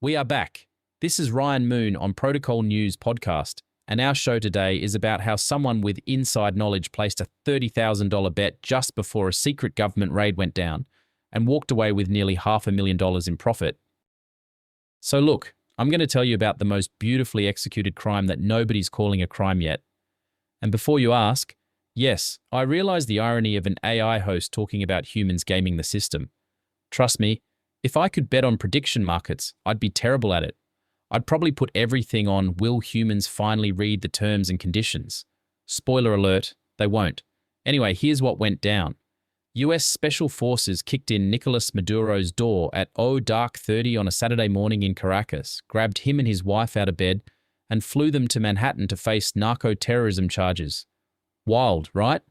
We are back. This is Ryan Moon on Protocol News podcast, and our show today is about how someone with inside knowledge placed a $30,000 bet just before a secret government raid went down and walked away with nearly $500,000 in profit. So look, I'm going to tell you about the most beautifully executed crime that nobody's calling a crime yet. And before you ask, yes, I realize the irony of an AI host talking about humans gaming the system. Trust me, if I could bet on prediction markets, I'd be terrible at it. I'd probably put everything on will humans finally read the terms and conditions. Spoiler alert, they won't. Anyway, here's what went down. US Special Forces kicked in Nicolas Maduro's door at 0:30 on a Saturday morning in Caracas, grabbed him and his wife out of bed, and flew them to Manhattan to face narco-terrorism charges. Wild, right?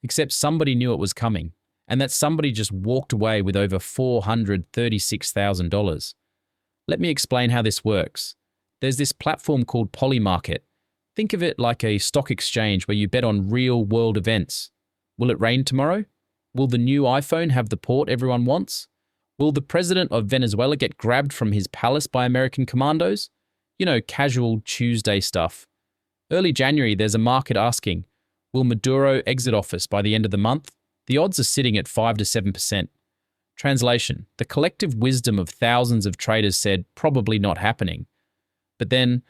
Except somebody knew it was coming, and that somebody just walked away with over $436,000. Let me explain how this works. There's this platform called Polymarket. Think of it like a stock exchange where you bet on real-world events. Will it rain tomorrow? Will the new iPhone have the port everyone wants? Will the president of Venezuela get grabbed from his palace by American commandos? You know, casual Tuesday stuff. Early January, there's a market asking, will Maduro exit office by the end of the month? The odds are sitting at 5 to 7%. Translation, the collective wisdom of thousands of traders said probably not happening. But then,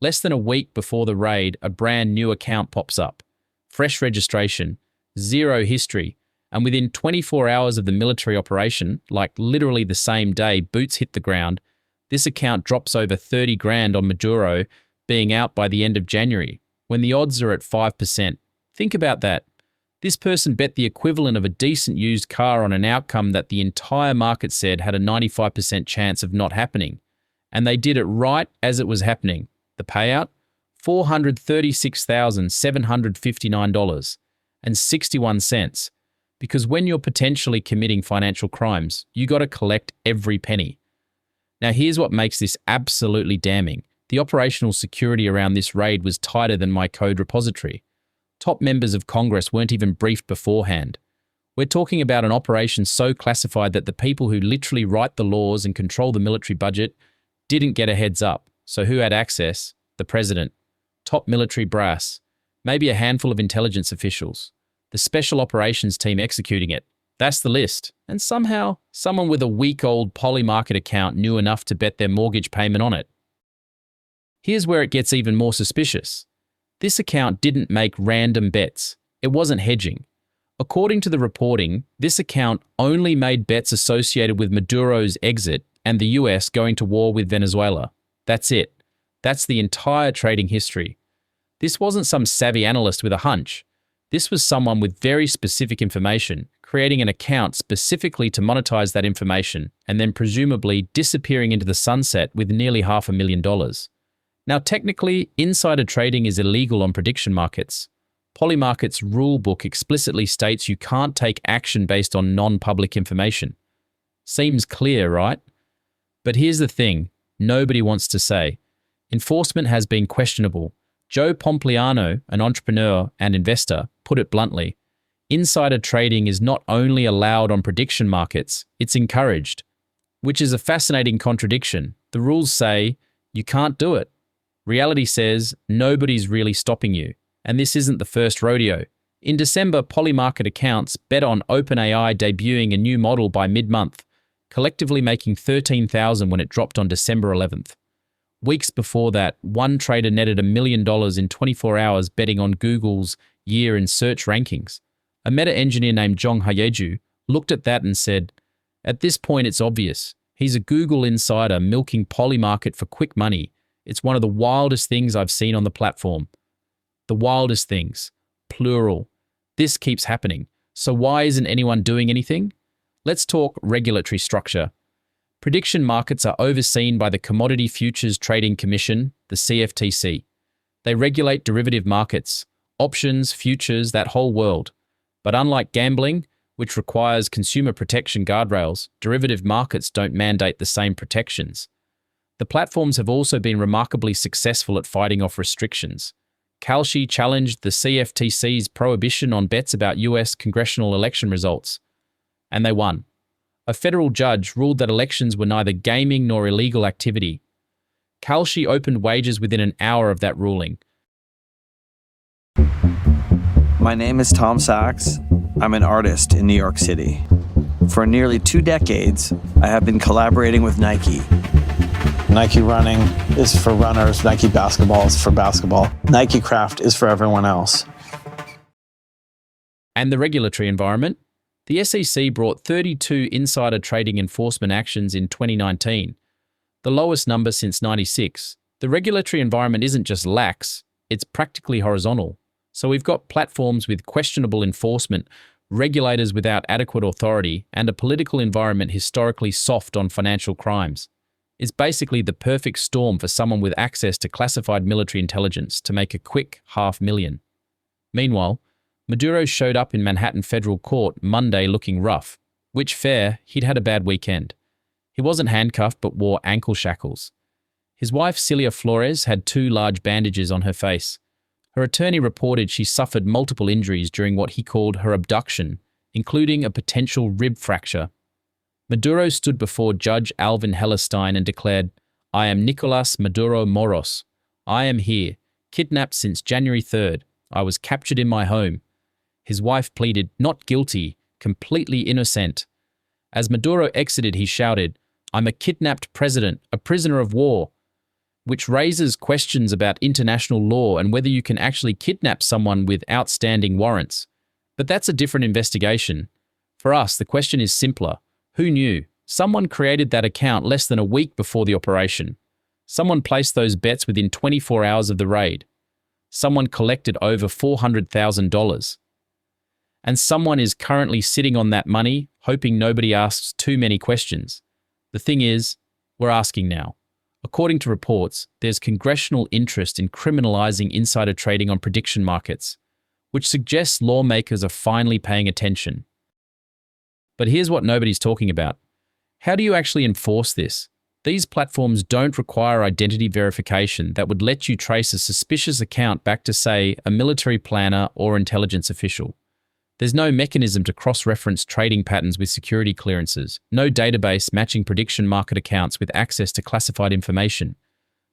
less than a week before the raid, a brand new account pops up. Fresh registration, zero history, and within 24 hours of the military operation, like literally the same day boots hit the ground, this account drops over 30 grand on Maduro being out by the end of January, when the odds are at 5%. Think about that. This person bet the equivalent of a decent used car on an outcome that the entire market said had a 95% chance of not happening. And they did it right as it was happening. The payout? $436,759.61. Because when you're potentially committing financial crimes, you got to collect every penny. Now here's what makes this absolutely damning. The operational security around this raid was tighter than my code repository. Top members of Congress weren't even briefed beforehand. We're talking about an operation so classified that the people who literally write the laws and control the military budget didn't get a heads up. So who had access? The president, top military brass, maybe a handful of intelligence officials, the special operations team executing it. That's the list. And somehow, someone with a week-old Polymarket account knew enough to bet their mortgage payment on it. Here's where it gets even more suspicious. This account didn't make random bets. It wasn't hedging. According to the reporting, this account only made bets associated with Maduro's exit and the US going to war with Venezuela. That's it. That's the entire trading history. This wasn't some savvy analyst with a hunch. This was someone with very specific information, creating an account specifically to monetize that information, and then presumably disappearing into the sunset with nearly $500,000. Now, technically, insider trading is illegal on prediction markets. Polymarket's rule book explicitly states you can't take action based on non-public information. Seems clear, right? But here's the thing, nobody wants to say. Enforcement has been questionable. Joe Pompliano, an entrepreneur and investor, put it bluntly. Insider trading is not only allowed on prediction markets, it's encouraged. Which is a fascinating contradiction. The rules say you can't do it. Reality says nobody's really stopping you. And this isn't the first rodeo. In December, Polymarket accounts bet on OpenAI debuting a new model by mid-month, collectively making $13,000 when it dropped on December 11th. Weeks before that, one trader netted $1 million in 24 hours betting on Google's year in search rankings. A meta engineer named Jong Hayeju looked at that and said, at this point it's obvious. He's a Google insider milking Polymarket for quick money. It's one of the wildest things I've seen on the platform. The wildest things. Plural. This keeps happening. So why isn't anyone doing anything? Let's talk regulatory structure. Prediction markets are overseen by the Commodity Futures Trading Commission, the CFTC. They regulate derivative markets, options, futures, that whole world. But unlike gambling, which requires consumer protection guardrails, derivative markets don't mandate the same protections. The platforms have also been remarkably successful at fighting off restrictions. Kalshi challenged the CFTC's prohibition on bets about US congressional election results, and they won. A federal judge ruled that elections were neither gaming nor illegal activity. Kalshi opened wagers within an hour of that ruling. My name is Tom Sachs. I'm an artist in New York City. For nearly 2 decades, I have been collaborating with Nike. Nike running is for runners, Nike basketball is for basketball. Nike craft is for everyone else. And the regulatory environment? The SEC brought 32 insider trading enforcement actions in 2019, the lowest number since '96. The regulatory environment isn't just lax, it's practically horizontal. So we've got platforms with questionable enforcement, regulators without adequate authority, and a political environment historically soft on financial crimes. It's basically the perfect storm for someone with access to classified military intelligence to make a quick $500,000. Meanwhile, Maduro showed up in Manhattan federal court Monday looking rough, which fair, he'd had a bad weekend. He wasn't handcuffed but wore ankle shackles. His wife Celia Flores had 2 large bandages on her face. Her attorney reported she suffered multiple injuries during what he called her abduction, including a potential rib fracture. Maduro stood before Judge Alvin Hellerstein and declared, "I am Nicolas Maduro Moros. I am here, kidnapped since January 3rd. I was captured in my home." His wife pleaded, "Not guilty, completely innocent." As Maduro exited, he shouted, "I'm a kidnapped president, a prisoner of war," which raises questions about international law and whether you can actually kidnap someone with outstanding warrants. But that's a different investigation. For us, the question is simpler. Who knew? Someone created that account less than a week before the operation. Someone placed those bets within 24 hours of the raid. Someone collected over $400,000. And someone is currently sitting on that money, hoping nobody asks too many questions. The thing is, we're asking now. According to reports, there's congressional interest in criminalizing insider trading on prediction markets, which suggests lawmakers are finally paying attention. But here's what nobody's talking about. How do you actually enforce this? These platforms don't require identity verification that would let you trace a suspicious account back to, say, a military planner or intelligence official. There's no mechanism to cross-reference trading patterns with security clearances, no database matching prediction market accounts with access to classified information.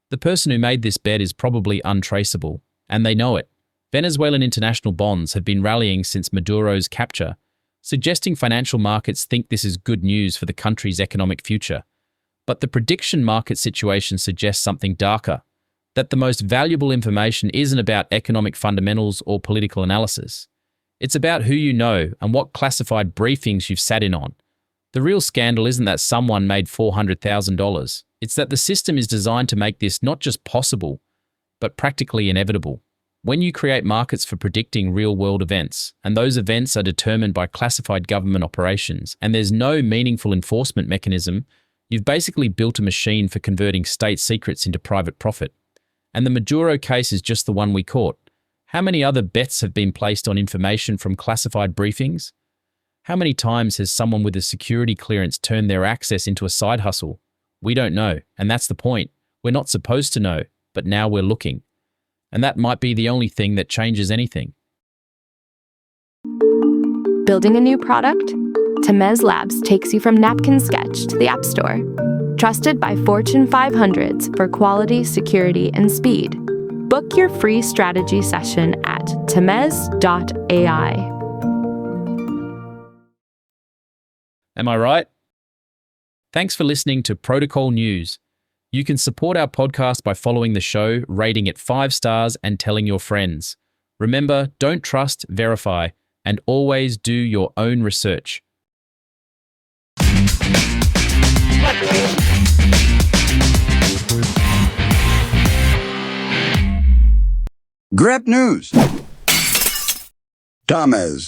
The person who made this bet is probably untraceable, and they know it. Venezuelan international bonds have been rallying since Maduro's capture, suggesting financial markets think this is good news for the country's economic future. But the prediction market situation suggests something darker, that the most valuable information isn't about economic fundamentals or political analysis. It's about who you know and what classified briefings you've sat in on. The real scandal isn't that someone made $400,000. It's that the system is designed to make this not just possible, but practically inevitable. When you create markets for predicting real-world events, and those events are determined by classified government operations, and there's no meaningful enforcement mechanism, you've basically built a machine for converting state secrets into private profit. And the Maduro case is just the one we caught. How many other bets have been placed on information from classified briefings? How many times has someone with a security clearance turned their access into a side hustle? We don't know, and that's the point. We're not supposed to know, but now we're looking. And that might be the only thing that changes anything. Building a new product? Temez Labs takes you from napkin sketch to the App Store. Trusted by Fortune 500s for quality, security, and speed. Book your free strategy session at temez.ai. Am I right? Thanks for listening to Protocol News. You can support our podcast by following the show, rating it 5 stars, and telling your friends. Remember, don't trust, verify, and always do your own research. Grab News. Tamez.